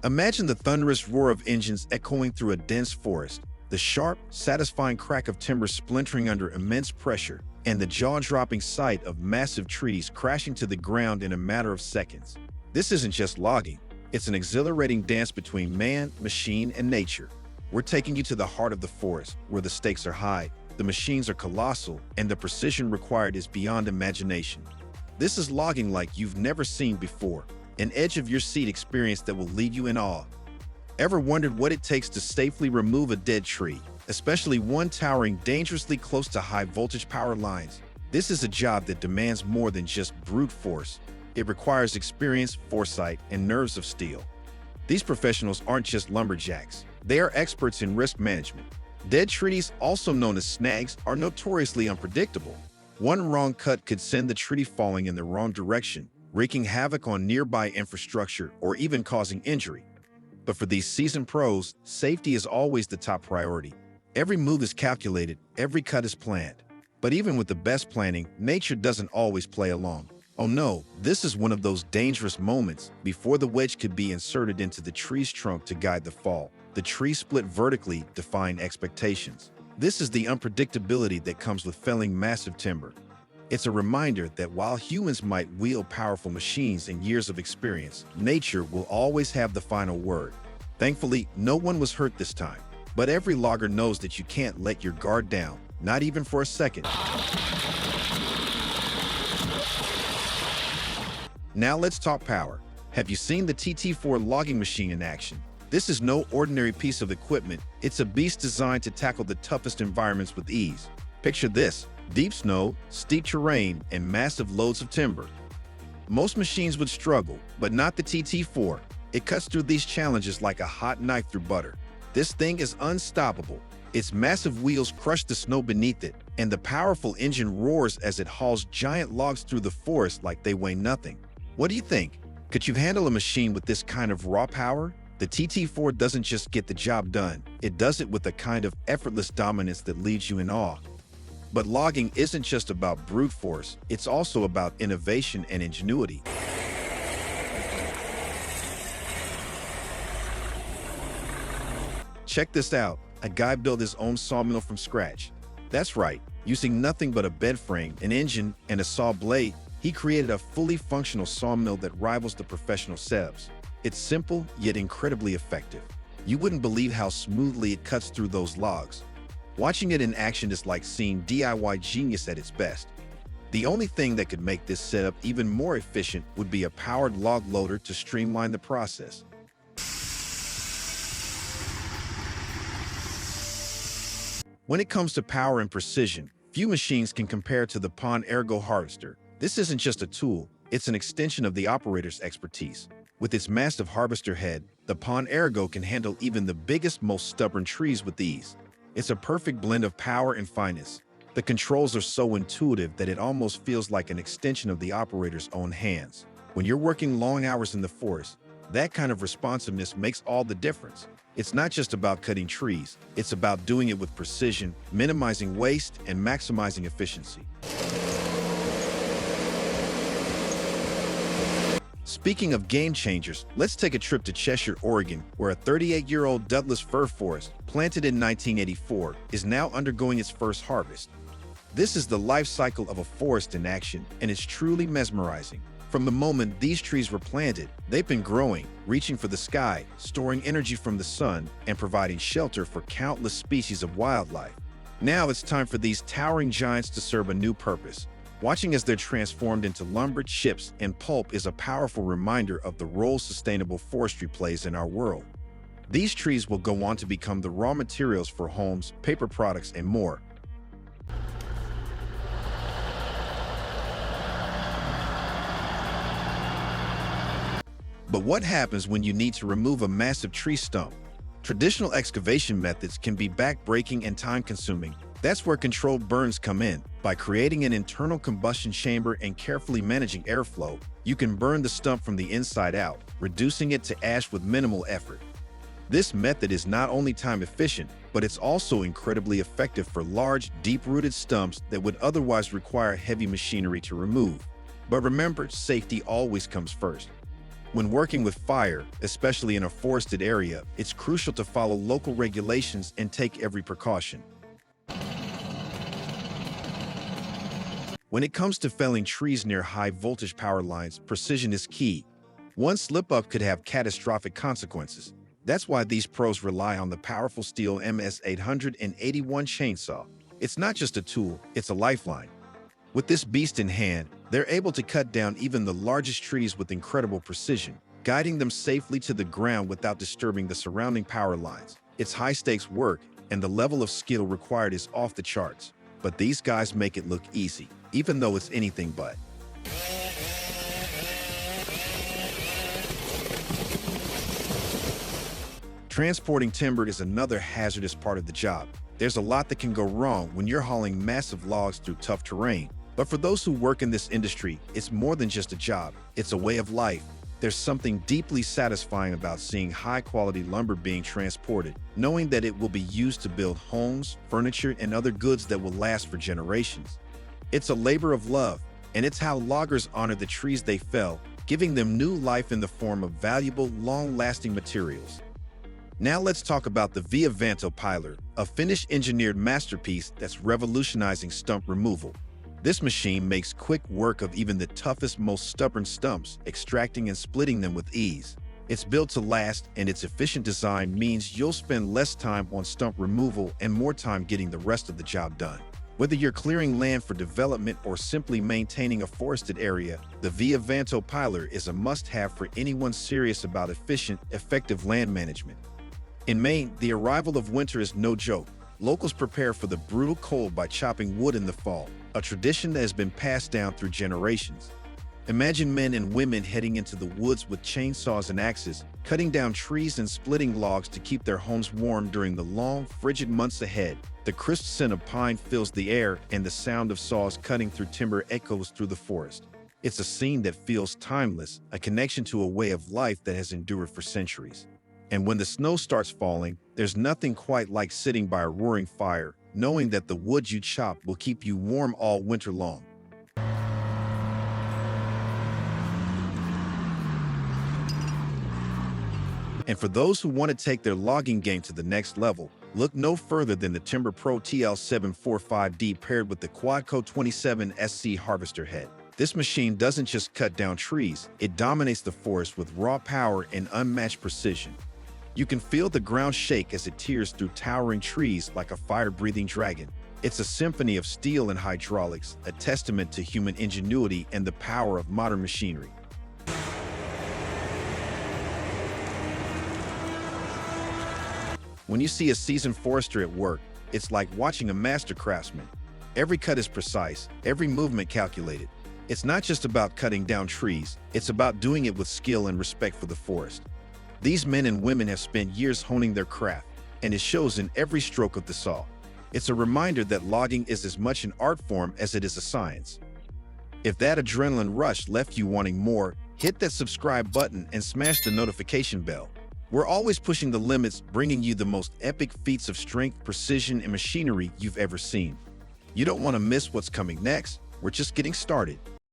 Imagine the thunderous roar of engines echoing through a dense forest, the sharp, satisfying crack of timber splintering under immense pressure, and the jaw-dropping sight of massive trees crashing to the ground in a matter of seconds. This isn't just logging. It's an exhilarating dance between man, machine, and nature. We're taking you to the heart of the forest, where the stakes are high, the machines are colossal, and the precision required is beyond imagination. This is logging like you've never seen before, an edge-of-your-seat experience that will leave you in awe. Ever wondered what it takes to safely remove a dead tree, especially one towering dangerously close to high-voltage power lines? This is a job that demands more than just brute force. It requires experience, foresight, and nerves of steel. These professionals aren't just lumberjacks. They are experts in risk management. Dead trees, also known as snags, are notoriously unpredictable. One wrong cut could send the tree falling in the wrong direction, wreaking havoc on nearby infrastructure or even causing injury. But for these seasoned pros, safety is always the top priority. Every move is calculated, every cut is planned. But even with the best planning, nature doesn't always play along. Oh no, this is one of those dangerous moments. Before the wedge could be inserted into the tree's trunk to guide the fall, the tree split vertically, defying expectations. This is the unpredictability that comes with felling massive timber. It's a reminder that while humans might wield powerful machines and years of experience, nature will always have the final word. Thankfully, no one was hurt this time. But every logger knows that you can't let your guard down, not even for a second. Now let's talk power. Have you seen the TT4 logging machine in action? This is no ordinary piece of equipment. It's a beast designed to tackle the toughest environments with ease. Picture this: deep snow, steep terrain, and massive loads of timber. Most machines would struggle, but not the TT4. It cuts through these challenges like a hot knife through butter. This thing is unstoppable. Its massive wheels crush the snow beneath it, and the powerful engine roars as it hauls giant logs through the forest like they weigh nothing. What do you think? Could you handle a machine with this kind of raw power? The TT4 doesn't just get the job done, it does it with a kind of effortless dominance that leaves you in awe. But logging isn't just about brute force, it's also about innovation and ingenuity. Check this out, a guy built his own sawmill from scratch. That's right, using nothing but a bed frame, an engine, and a saw blade, he created a fully functional sawmill that rivals the professional sevs. It's simple, yet incredibly effective. You wouldn't believe how smoothly it cuts through those logs. Watching it in action is like seeing DIY genius at its best. The only thing that could make this setup even more efficient would be a powered log loader to streamline the process. When it comes to power and precision, few machines can compare to the Pon Ergo harvester. This isn't just a tool, it's an extension of the operator's expertise. With its massive harvester head, the Pon Ergo can handle even the biggest, most stubborn trees with ease. It's a perfect blend of power and finesse. The controls are so intuitive that it almost feels like an extension of the operator's own hands. When you're working long hours in the forest, that kind of responsiveness makes all the difference. It's not just about cutting trees, it's about doing it with precision, minimizing waste, and maximizing efficiency. Speaking of game changers, let's take a trip to Cheshire, Oregon, where a 38-year-old Douglas fir forest, planted in 1984, is now undergoing its first harvest. This is the life cycle of a forest in action, and it's truly mesmerizing. From the moment these trees were planted, they've been growing, reaching for the sky, storing energy from the sun, and providing shelter for countless species of wildlife. Now it's time for these towering giants to serve a new purpose. Watching as they're transformed into lumber, chips, and pulp is a powerful reminder of the role sustainable forestry plays in our world. These trees will go on to become the raw materials for homes, paper products, and more. But what happens when you need to remove a massive tree stump? Traditional excavation methods can be back-breaking and time-consuming. That's where controlled burns come in. By creating an internal combustion chamber and carefully managing airflow, you can burn the stump from the inside out, reducing it to ash with minimal effort. This method is not only time-efficient, but it's also incredibly effective for large, deep-rooted stumps that would otherwise require heavy machinery to remove. But remember, safety always comes first. When working with fire, especially in a forested area, it's crucial to follow local regulations and take every precaution. When it comes to felling trees near high-voltage power lines, precision is key. One slip-up could have catastrophic consequences. That's why these pros rely on the powerful Steel MS-881 chainsaw. It's not just a tool, it's a lifeline. With this beast in hand, they're able to cut down even the largest trees with incredible precision, guiding them safely to the ground without disturbing the surrounding power lines. It's high-stakes work, and the level of skill required is off the charts. But these guys make it look easy, even though it's anything but. Transporting timber is another hazardous part of the job. There's a lot that can go wrong when you're hauling massive logs through tough terrain. But for those who work in this industry, it's more than just a job. It's a way of life. There's something deeply satisfying about seeing high-quality lumber being transported, knowing that it will be used to build homes, furniture, and other goods that will last for generations. It's a labor of love, and it's how loggers honor the trees they fell, giving them new life in the form of valuable, long-lasting materials. Now let's talk about the Via Vanto Piler, a Finnish-engineered masterpiece that's revolutionizing stump removal. This machine makes quick work of even the toughest, most stubborn stumps, extracting and splitting them with ease. It's built to last, and its efficient design means you'll spend less time on stump removal and more time getting the rest of the job done. Whether you're clearing land for development or simply maintaining a forested area, the Via Vanto Piler is a must-have for anyone serious about efficient, effective land management. In Maine, the arrival of winter is no joke. Locals prepare for the brutal cold by chopping wood in the fall, a tradition that has been passed down through generations. Imagine men and women heading into the woods with chainsaws and axes, cutting down trees and splitting logs to keep their homes warm during the long, frigid months ahead. The crisp scent of pine fills the air, and the sound of saws cutting through timber echoes through the forest. It's a scene that feels timeless, a connection to a way of life that has endured for centuries. And when the snow starts falling, there's nothing quite like sitting by a roaring fire, knowing that the wood you chop will keep you warm all winter long. And for those who want to take their logging game to the next level, look no further than the Timber Pro TL745D paired with the Quadco 27 SC harvester head. This machine doesn't just cut down trees, it dominates the forest with raw power and unmatched precision. You can feel the ground shake as it tears through towering trees like a fire-breathing dragon. It's a symphony of steel and hydraulics, a testament to human ingenuity and the power of modern machinery. When you see a seasoned forester at work, it's like watching a master craftsman. Every cut is precise, every movement calculated. It's not just about cutting down trees, it's about doing it with skill and respect for the forest. These men and women have spent years honing their craft, and it shows in every stroke of the saw. It's a reminder that logging is as much an art form as it is a science. If that adrenaline rush left you wanting more, hit that subscribe button and smash the notification bell. We're always pushing the limits, bringing you the most epic feats of strength, precision, and machinery you've ever seen. You don't want to miss what's coming next. We're just getting started.